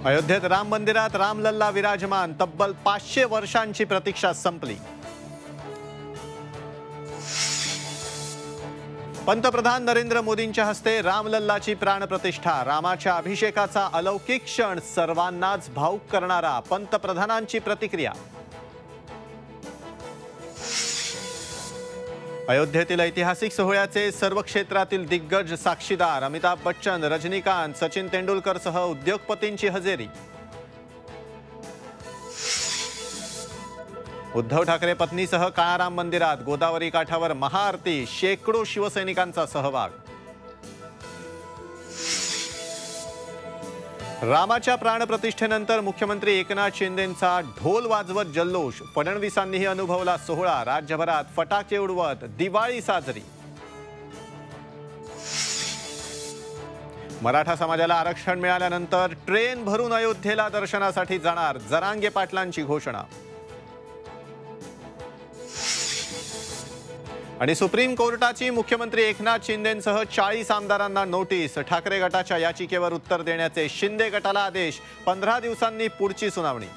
अयोध्येत राम मंदिरात रामलल्ला विराजमान, तब्बल 500 वर्षांची प्रतीक्षा संपली। पंतप्रधान नरेंद्र मोदींच्या हस्ते रामलल्लाची प्राणप्रतिष्ठा। रामाच्या अभिषेकाचा अलौकिक क्षण सर्वांनाच भावुक करणारा, पंतप्रधानांची प्रतिक्रिया। अयोध्येतील ऐतिहासिक सोहळ्याचे सर्व क्षेत्रातील दिग्गज साक्षीदार। अमिताभ बच्चन, रजनीकांत, सचिन तेंडुलकर सह उद्योगपतींची हजेरी। उद्धव ठाकरे पत्नीसह काळाराम मंदिरात, गोदावरी काठावर महाआरती, शेकडो शिवसैनिकांचा सहभाग। रामाच्या प्राणप्रतिष्ठेनंतर मुख्यमंत्री एकनाथ शिंदेंचा ढोल वाजवत जल्लोष। फडणवीसांनीही अनुभवला सोहळा। राज्यभरात फटाके उडवत दिवाळी साजरी। मराठा समाजाला आरक्षण मिळाल्यानंतर ट्रेन भरून अयोध्येला दर्शनासाठी जाणार, जरांगे पाटलांची घोषणा। आणि सुप्रीम कोर्टाची मुख्यमंत्री एकनाथ शिंदेंसह 40 आमदारांना नोटीस। ठाकरे गटाच्या याचिकेवर उत्तर देण्याचे शिंदे गटाला आदेश। 15 दिवसांनी पुढची सुनावणी।